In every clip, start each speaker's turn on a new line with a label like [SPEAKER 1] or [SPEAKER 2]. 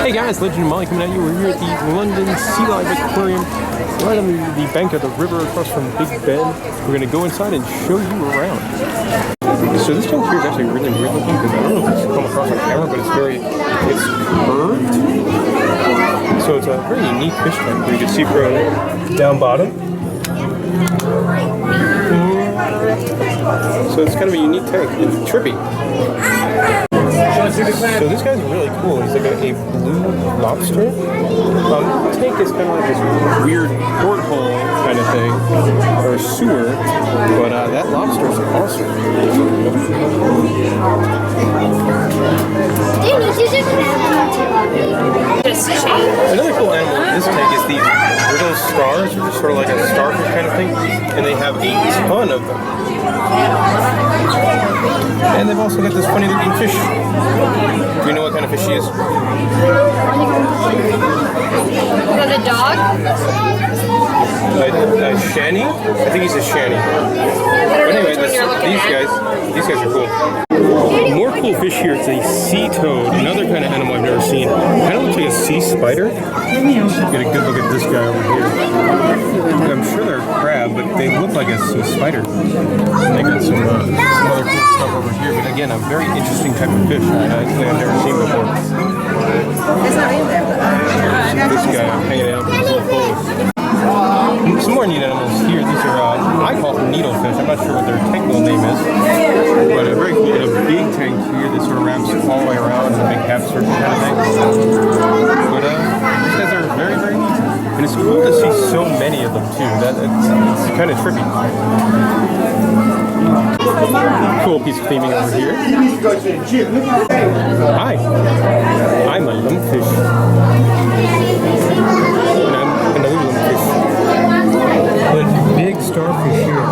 [SPEAKER 1] Hey guys, Legend of Molly coming at you. We're here at the London SEA LIFE Aquarium, right on the bank of the river across from Big Ben. We're going to go inside and show you around. So this tank here is actually really weird looking because I don't know if it's come across on camera, but it's curved. So it's a very unique fish tank where you can see from down bottom. So it's kind of a unique tank. It's trippy. So this guy's really cool. He's like a blue lobster. The tank is kind of like this weird porthole kind of thing, or a sewer, but that lobster is awesome. Another cool animal in this tank is these little stars, which is sort of like a starfish kind of thing, and they have a ton of them. And they've also got this funny looking fish. Do you know what kind of fish she is?
[SPEAKER 2] Is that a dog?
[SPEAKER 1] A shanny? I think he's a shanny. But anyway, these guys are cool. More cool fish here. It's a sea toad, another kind of animal I've never seen. Kind of looks like a sea spider. Get a good look at this guy over here. I'm sure they're a crab, but they look like a sea spider. And they got some other cool stuff over here. But again, a very interesting type of fish I've never seen before. This guy hanging out with his little poles. Some more neat animals here. These are, I call them needlefish. I'm not sure what their technical name is. But very cool. A big tank here that sort of wraps all the way around in a big half circle kind of thing. But these guys are very, very neat. And it's cool to see so many of them too. It's kind of trippy. Cool piece of theming over here. Hi, I'm a lumpfish. And I'm another lumpfish. But big starfish here.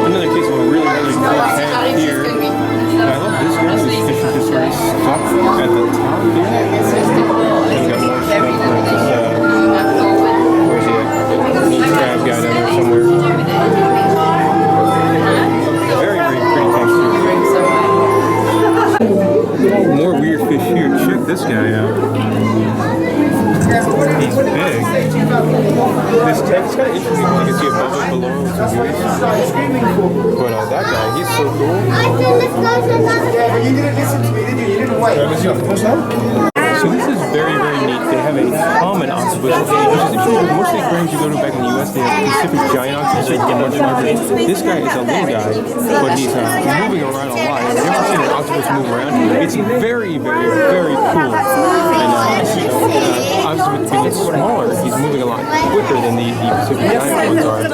[SPEAKER 1] Another case of a really, really cool tank here. I love this guy. This fish is just sort of stuck at the top here. We've got more stuff like this. Where's he at? Little crab guy down there somewhere. Very, very pretty tank here. More weird fish here. Check this guy out. He's big. This tank's kind of interesting. You can see a bubble below with some buoys. But that guy, he's so cool.
[SPEAKER 3] You didn't listen to me, did you? You didn't wait.
[SPEAKER 1] So this is very, very neat. They have a common octopus, which is interesting. Most of the aquariums you go to back in the US, they have Pacific giant octopus that get much larger. This guy is a little guy, but he's moving around a lot. Have you ever seen an octopus move around? It's very, very, very cool. And obviously, with being smaller, he's moving a lot quicker than the Pacific giant ones are.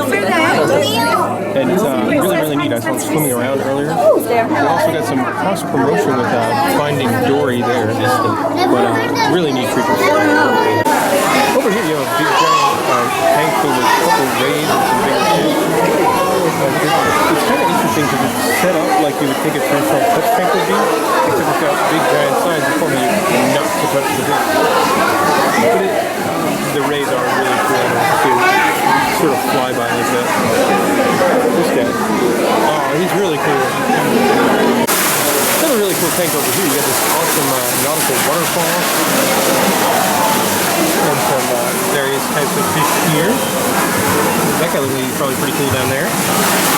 [SPEAKER 1] And it's really, really neat. I saw him swimming around earlier. We also got some cross promotion with Finding Dory there. But really neat creatures. Over here you have a big giant tank filled with a couple rays and some bigger fish. It's kind of interesting because it's set up like you would think a traditional fish tank would be, except it's got big giant signs informing you not to touch the fish. But the rays are really cool to sort of fly by like that. This guy. Oh, he's really cool. Another really cool tank over here. You got this awesome nautical waterfall and some various types of fish here. That guy looks like he's probably pretty cool down there.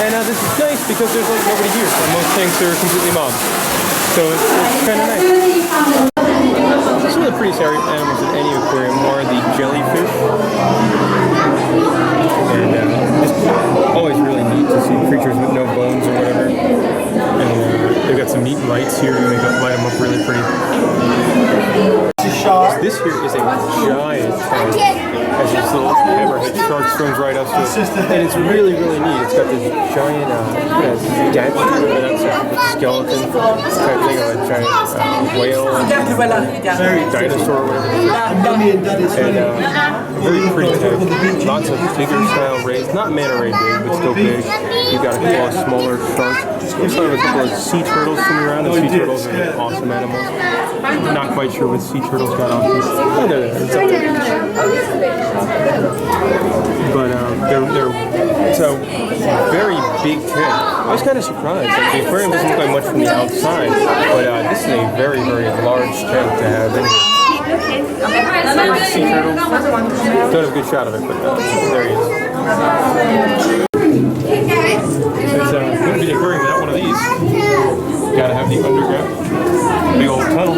[SPEAKER 1] And this is nice because there's like nobody here. So most tanks are completely mobbed. So it's kind of nice. Some of the prettiest animals in any aquarium are the jellyfish. And it's always really neat to see creatures with no bones or whatever. And they've got some neat lights here to light them up really pretty. This here is a giant tank. Has this little hammerhead shark swims right up to it. And it's really, really neat. It's got this giant dent with skeleton type thing of a giant whale, dinosaur, whatever. And very pretty tank. Lots of bigger style rays. Not manta ray big, but still big. You've got a couple of smaller sharks. There's sort of a couple of sea turtles swimming around. The sea turtles are awesome animals. Not quite sure what sea turtles got on these. Oh, it's up there. But it's a a very big tank. I was kind of surprised. Like, the aquarium doesn't look like much from the outside, but this is a very, very large tank to have in here. Sea turtles. Don't have a good shot of it, but there he is. It's going to be the aquarium without one of these. Gotta have the underground, big old tunnel.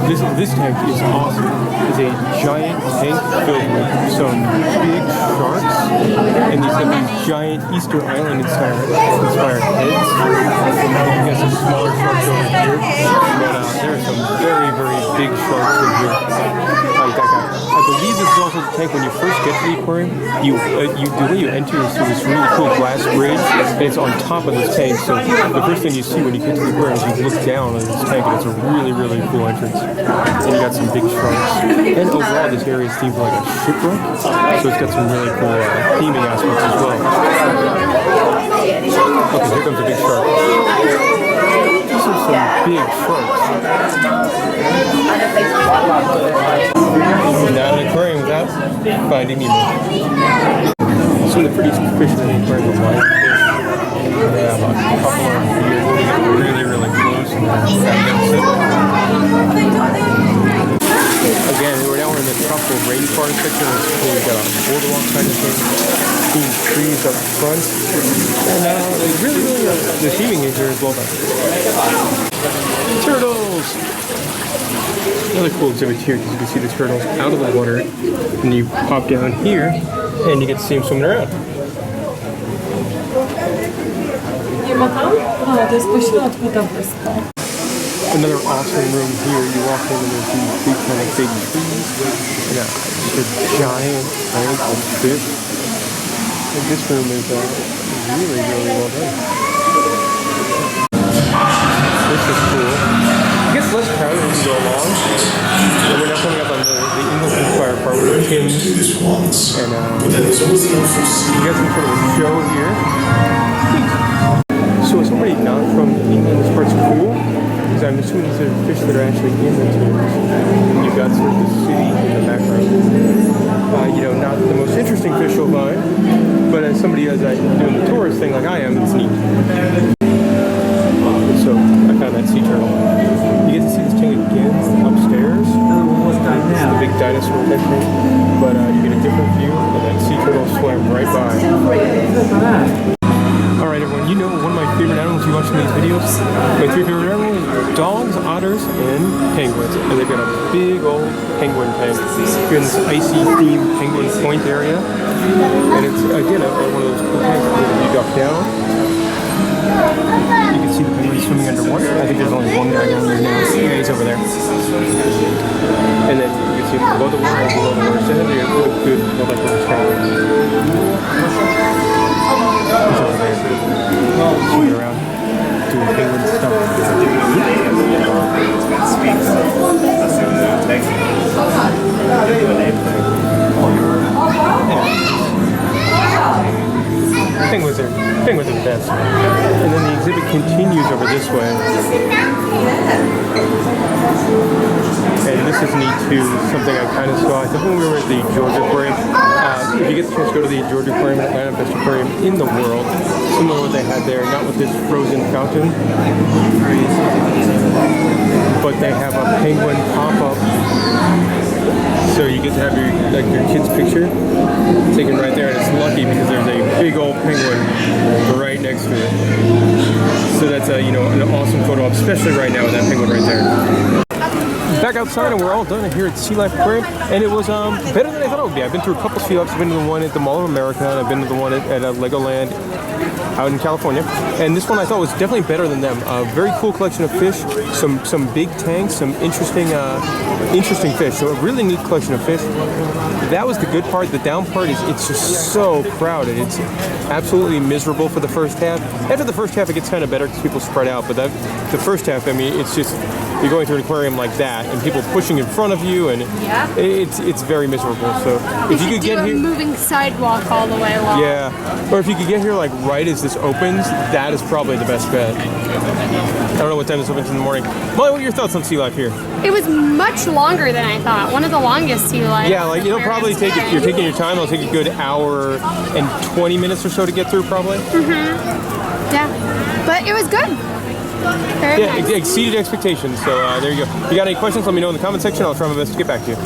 [SPEAKER 1] This tank is awesome. It's a giant tank filled with some big sharks, and these have these giant Easter Island inspired heads. You got some smaller sharks over here, but there are some very, very big sharks in here. Like that guy. I believe this is also the tank when you first get to the aquarium. The way you enter is through this really cool glass bridge, and it's on top of this tank. So the first thing you see when you get to the aquarium is you look down on this tank, and it's a really, really cool entrance. And you got some big sharks. And overall, this area is themed like a shipwreck, so it's got some really cool theming aspects as well. Okay, here comes a big shark. These are some big sharks. Not an aquarium without Finding Nemo. Some of the prettiest fish in the aquarium are white fish. They have a couple of here to get really, really close. Again, we're now in the tropical rainforest section. It's cool. We've got a boardwalk kind of thing. Seeing trees up front. And really, the theming in here is well done. Turtles! Another cool exhibit here because you can see the turtles out of the water. And you pop down here and you get to see them swimming around. Another awesome room here. You walk in and there's these big kind of big trees. And just a giant tank of fish. And this room is really, really well done. This is cool. It gets less crowded as you go along. And we're now coming up on the English Inspired part with the thames. And you got some sort of a show here. So as somebody not from England, this part's cool. Because I'm assuming these are fish that are actually in the thames. And you've got sort of the city in the background. You know, not the most interesting fish you'll find. But as somebody who's doing the tourist thing like I am, it's neat. So I found that sea turtle. You get to see this thing again upstairs. It's the big dinosaur type thing. But you get a different view, and that sea turtle swam right by. Alright everyone, you know one of my favorite animals you watch in these videos? My three favorite animals are dogs, otters, and penguins. And they've got a big old penguin tank here in this icy themed penguin point area. And it's, again, one of those cool tanks where you duck down. You can see the penguins swimming underwater. I think there's only one guy down there now. Yeah, he's over there. And then you can see him below the water and below the water. So they have a good multi-purpose tank. He's over there. Swimming around, doing penguin stuff. Penguins are the best. And then the exhibit continues over this way. And this is neat too, something I kind of saw. I think when we were at the Georgia Aquarium, if you get the chance to go to the Georgia Aquarium, Atlanta, best aquarium in the world, similar to what they had there, not with this frozen fountain, but they have a penguin pop-up. So you get to have your kid's picture taken right there, and it's lucky because there's a big old penguin right next to it. So that's an awesome photo op, especially right now with that penguin right there. Back outside, and we're all done here at Sea Life Aquarium, and it was better than I thought it would be. I've been through a couple sea lives. I've been to the one at the Mall of America, and I've been to the one at Legoland out in California, and this one I thought was definitely better than them. Very cool collection of fish, some big tanks, some interesting fish. So a really neat collection of fish. That was the good part. The down part is it's just so crowded. It's absolutely miserable for the first half. After the first half, it gets kind of better because people spread out. But the first half, I mean, it's just you're going through an aquarium like that, and people pushing in front of you, and it's very miserable. So if you could get here,
[SPEAKER 2] moving sidewalk all the way along.
[SPEAKER 1] Yeah, or if you could get here like right as the this opens, that is probably the best bet. I don't know what time this opens in the morning. Molly, what are your thoughts on Sea Life here?
[SPEAKER 2] It was much longer than I thought. One of the longest Sea Life.
[SPEAKER 1] Yeah, like it'll probably take, if you're taking your time, it'll take a good hour and 20 minutes or so to get through probably.
[SPEAKER 2] Yeah, but it was good. Very
[SPEAKER 1] Yeah,
[SPEAKER 2] nice.
[SPEAKER 1] exceeded expectations, so there you go. If you got any questions, let me know in the comment section. I'll try my best to get back to you.